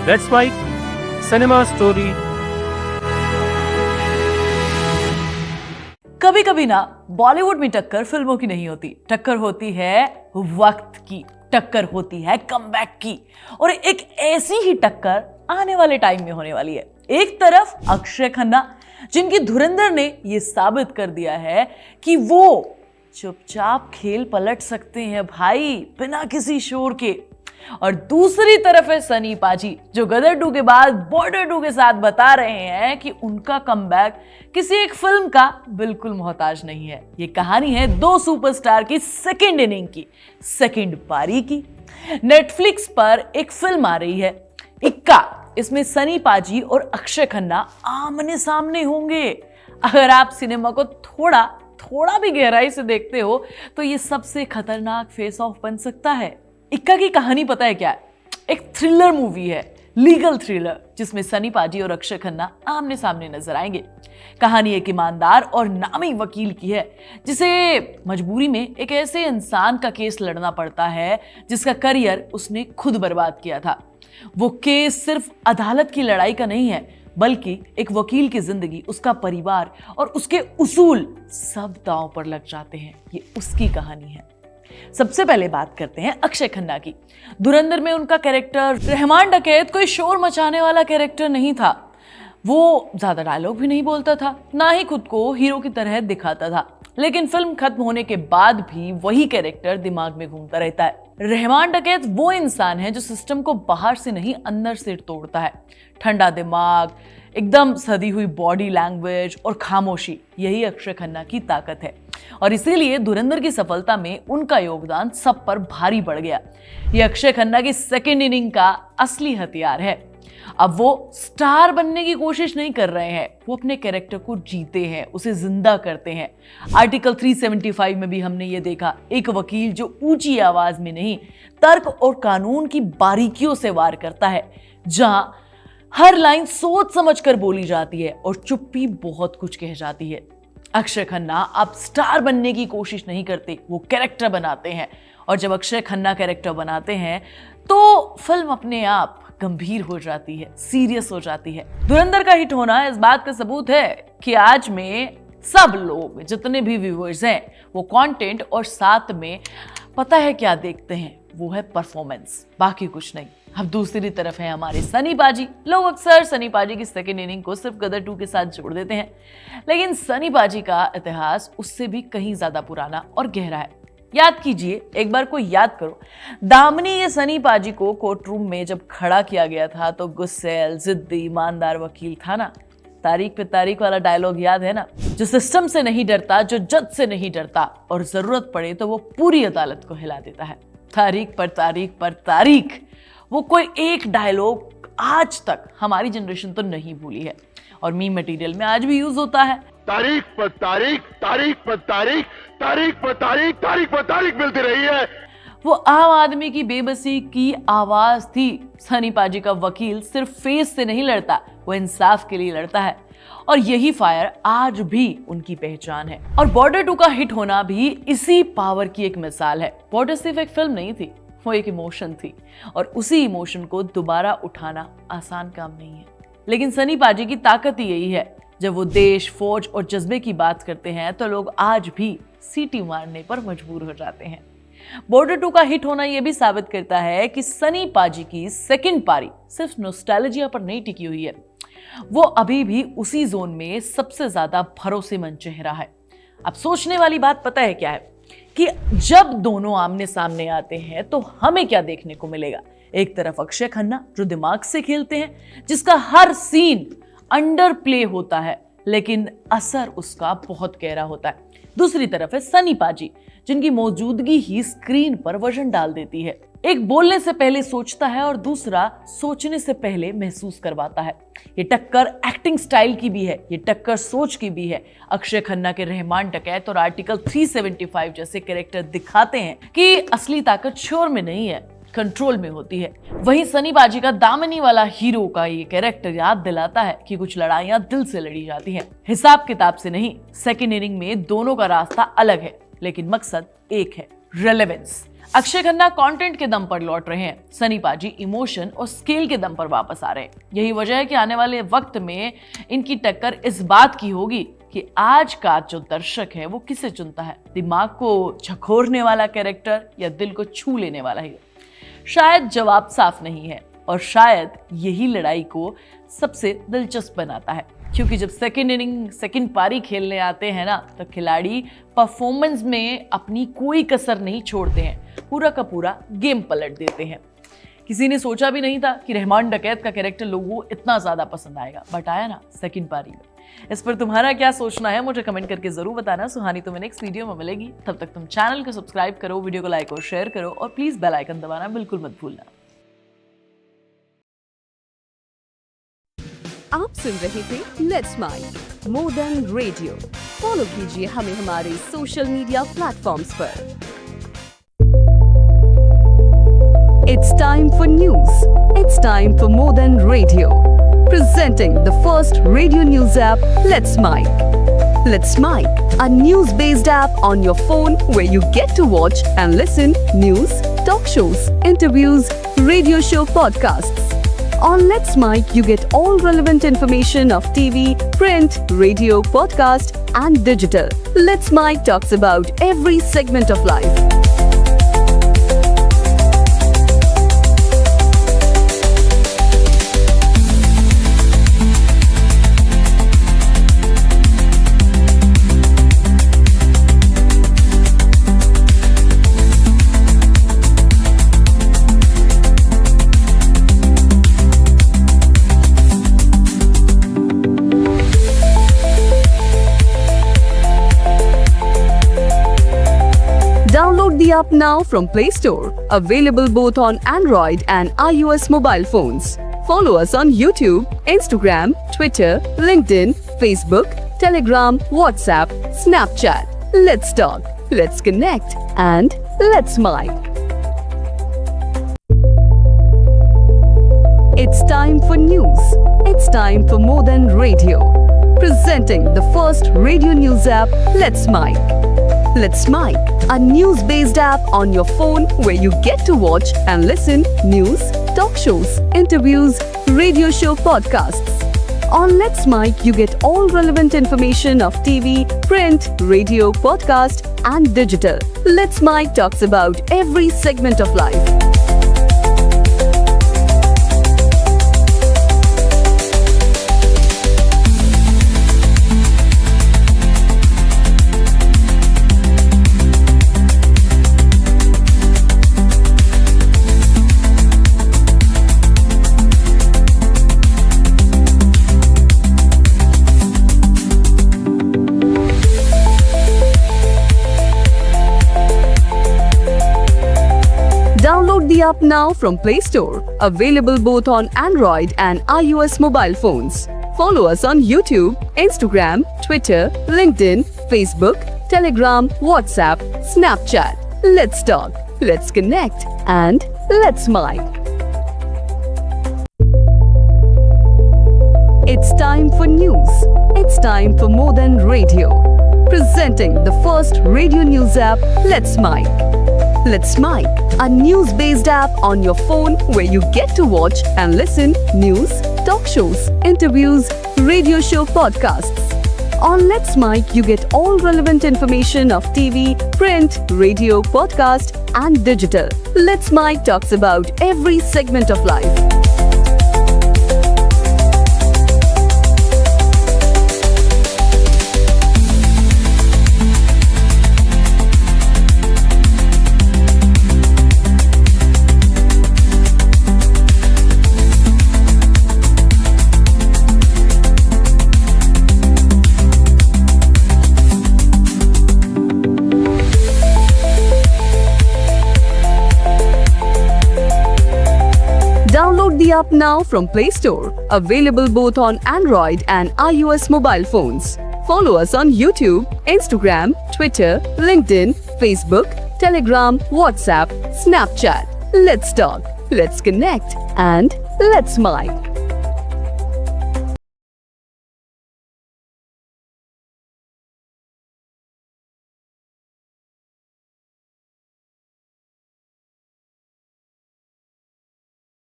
Let's write cinema story. कभी कभी ना बॉलीवुड में टक्कर फिल्मों की नहीं होती, टक्कर होती है वक्त की, टक्कर होती है कमबैक की। और एक ऐसी ही टक्कर आने वाले टाइम में होने वाली है। एक तरफ अक्षय खन्ना, जिनकी धुरंधर ने ये साबित कर दिया है कि वो चुपचाप खेल पलट सकते हैं भाई, बिना किसी शोर के। और दूसरी तरफ है सनी पाजी, जो गदर 2 के बाद बॉर्डर 2 के साथ बता रहे हैं कि उनका कमबैक किसी एक फिल्म का बिल्कुल मोहताज नहीं है। ये कहानी है 2 सुपरस्टार की सेकंड इनिंग की, सेकंड पारी की। नेटफ्लिक्स पर एक फिल्म आ रही है इक्का। इसमें सनी पाजी और अक्षय खन्ना आमने सामने होंगे। अगर आप सिनेमा को थोड़ा भी गहराई से देखते हो तो ये सबसे खतरनाक फेस ऑफ बन सकता है। इक्का की कहानी पता है क्या है? एक थ्रिलर मूवी है, लीगल थ्रिलर, जिसमें सनी पाजी और अक्षय खन्ना आमने सामने नजर आएंगे। कहानी एक ईमानदार और नामी वकील की है, जिसे मजबूरी में एक ऐसे इंसान का केस लड़ना पड़ता है जिसका करियर उसने खुद बर्बाद किया था। वो केस सिर्फ अदालत की लड़ाई का नहीं है, बल्कि एक वकील की जिंदगी, उसका परिवार और उसके उसूल सब दांव पर लग जाते हैं। ये उसकी कहानी है। सबसे पहले बात करते हैं अक्षय खन्ना की। धुरंधर में उनका कैरेक्टर रहमान डकैत कोई शोर मचाने वाला कैरेक्टर नहीं था। वो ज्यादा डायलॉग भी नहीं बोलता था, ना ही खुद को हीरो की तरह दिखाता था। लेकिन फिल्म खत्म होने के बाद भी वही कैरेक्टर दिमाग में घूमता रहता है। रहमान डकैत वो इंसान है जो सिस्टम को बाहर से नहीं अंदर से तोड़ता है। ठंडा दिमाग, एकदम सदी हुई बॉडी लैंग्वेज और खामोशी, यही अक्षय खन्ना की ताकत है। और इसीलिए धुरंधर की सफलता में उनका योगदान सब पर भारी बढ़ गया। ये अक्षय खन्ना की सेकेंड इनिंग का असली हथियार है। अब वो स्टार बनने की कोशिश नहीं कर रहे हैं, वो अपने कैरेक्टर को जीते हैं, उसे जिंदा करते हैं। आर्टिकल 375 में भी हमने ये देखा, एक वकील जो ऊंची आवाज में नहीं, तर्क और कानून की बारीकियों से वार करता है, जहां हर लाइन सोच समझकर बोली जाती है और चुप्पी बहुत कुछ कह जाती है। अक्षय खन्ना अब स्टार बनने की कोशिश नहीं करते, वो कैरेक्टर बनाते हैं। और जब अक्षय खन्ना कैरेक्टर बनाते हैं तो फिल्म अपने आप गंभीर हो जाती है, सीरियस हो जाती है। धुरंधर का हिट होना इस बात का सबूत है कि आज में सब लोग, जितने भी व्यूअर्स हैं, वो कंटेंट और साथ में पता है क्या देखते हैं, वो है परफॉर्मेंस, बाकी कुछ नहीं। अब दूसरी तरफ है हमारे सनी पाजी। लोग अक्सर सनी पाजी की सेकेंड इनिंग को सिर्फ गदर 2 के साथ जोड़ देते हैं, लेकिन सनी पाजी का इतिहास उससे भी कहीं ज्यादा पुराना और गहरा है। याद कीजिए, एक बार कोई याद करो, दामनी ये सनी पाजी को कोर्ट रूम में जब खड़ा किया गया था तो गुस्सैल, जिद्दी, ईमानदार वकील था ना। तारीख पे तारीख वाला डायलॉग याद है ना, जो सिस्टम से नहीं डरता, जो जज से नहीं डरता, और जरूरत पड़े तो वो पूरी अदालत को हिला देता है। तारीख पर तारीख पर तारीख, वो कोई एक डायलॉग आज तक हमारी जनरेशन तो नहीं भूली है और मीम मटेरियल में आज भी यूज होता है। तारीख पर तारीख, तारीख पर तारीख, तारीख पर तारीख, तारीख पर तारीख मिलती रही है। वो आम आदमी की बेबसी की आवाज थी। सनी पाजी का वकील सिर्फ फेस से नहीं लड़ता, वो इंसाफ के लिए लड़ता है। और यही फायर आज भी उनकी पहचान है। और बॉर्डर 2 का हिट होना भी इसी पावर की एक मिसाल है। बॉर्डर सिर्फ एक फिल्म नहीं थी, वो एक इमोशन थी, और उसी इमोशन को दोबारा उठाना आसान काम नहीं है। लेकिन सनी पाजी की ताकत ही यही है, जब वो देश, फौज और जज्बे की बात करते हैं तो लोग आज भी सीटी मारने पर मजबूर हो जाते हैं। बॉर्डर 2 का हिट होना यह भी साबित करता है कि सनी पाजी की सेकंड पारी सिर्फ नॉस्टैल्जिया पर नहीं टिकी हुई है, वो अभी भी उसी जोन में सबसे ज्यादा भरोसेमंद चेहरा है। अब सोचने वाली बात पता है क्या है, कि जब दोनों आमने सामने आते हैं तो हमें क्या देखने को मिलेगा। एक तरफ अक्षय खन्ना, जो दिमाग से खेलते हैं, जिसका हर सीन अंडर प्ले होता है लेकिन असर उसका बहुत गहरा होता है। दूसरी तरफ है सनी पाजी, जिनकी मौजूदगी ही स्क्रीन पर वजन डाल देती है। एक बोलने से पहले सोचता है और दूसरा सोचने से पहले महसूस करवाता है। ये टक्कर एक्टिंग स्टाइल की भी है, ये टक्कर सोच की भी है। अक्षय खन्ना के रहमान डकैत और आर्टिकल 375 जैसे कैरेक्टर दिखाते हैं कि असली ताकत शोर में नहीं है, कंट्रोल में होती है। वहीं सनी पाजी का दामनी वाला हीरो का ये कैरेक्टर याद दिलाता है कि कुछ लड़ाइयां दिल से लड़ी जाती हैं, हिसाब किताब से नहीं। सेकेंड इनिंग में दोनों का रास्ता अलग है, लेकिन मकसद एक है, रेलेवेंस। अक्षय खन्ना कंटेंट के दम पर लौट रहे हैं, सनी पाजी इमोशन और स्केल के दम पर वापस आ रहे हैं। यही वजह है कि आने वाले वक्त में इनकी टक्कर इस बात की होगी कि आज का जो दर्शक है वो किसे चुनता है, दिमाग को झकोरने वाला कैरेक्टर या दिल को छू लेने वाला हीरो। शायद जवाब साफ नहीं है और शायद यही लड़ाई को सबसे दिलचस्प बनाता है, क्योंकि जब सेकेंड इनिंग सेकेंड पारी खेलने आते हैं ना, तो खिलाड़ी परफॉर्मेंस में अपनी कोई कसर नहीं छोड़ते हैं, पूरा का पूरा गेम पलट देते हैं। किसी ने सोचा भी नहीं था कि रहमान डकैत का कैरेक्टर लोगों को इतना ज्यादा पसंद आएगा, बट आया ना सेकेंड पारी में। इस पर तुम्हारा क्या सोचना है मुझे कमेंट करके जरूर बताना। सुहानी तुम्हें नेक्स्ट वीडियो में मिलेगी, तब तक तुम चैनल को सब्सक्राइब करो, वीडियो को लाइक और शेयर करो और प्लीज बेल आइकन दबाना बिल्कुल मत भूलना। आप सुन रहे थे let's mic more than radio. Follow कीजिए हमें हमारे सोशल मीडिया प्लेटफॉर्म्स पर। It's time for news. It's time for more than radio. Presenting the first radio news app, Let's Mic. Let's Mic, a news-based app on your phone where you get to watch and listen news, talk shows, interviews, radio show podcasts. On Let's Mic, you get all relevant information of TV, print, radio, podcast, and digital. Let's Mic talks about every segment of life. Download the app now from Play Store. Available both on Android and iOS mobile phones. Follow us on YouTube, Instagram, Twitter, LinkedIn, Facebook, Telegram, WhatsApp, Snapchat. Let's talk, let's connect, and let's mic. It's time for news. It's time for more than radio. Presenting the first radio news app, Let's Mic. Let's Mic, a news-based app on your phone where you get to watch and listen news, talk shows, interviews, radio show podcasts. On Let's Mic, you get all relevant information of TV, print, radio, podcast, and digital. Let's Mic talks about every segment of life. Download the app now from Play Store. Available both on Android and iOS mobile phones. Follow us on YouTube, Instagram, Twitter, LinkedIn, Facebook, Telegram, WhatsApp, Snapchat. Let's talk, let's connect, and let's mic. It's time for news. It's time for more than radio. Presenting the first radio news app, Let's Mic. Let's Mic, a news-based app on your phone where you get to watch and listen news, talk shows, interviews, radio show podcasts. On Let's Mic, you get all relevant information of TV, print, radio, podcast, and digital. Let's Mic talks about every segment of life. Download the app now from Play Store. Available both on Android and iOS mobile phones. Follow us on YouTube, Instagram, Twitter, LinkedIn, Facebook, Telegram, WhatsApp, Snapchat. Let's talk, let's connect, and let's mic.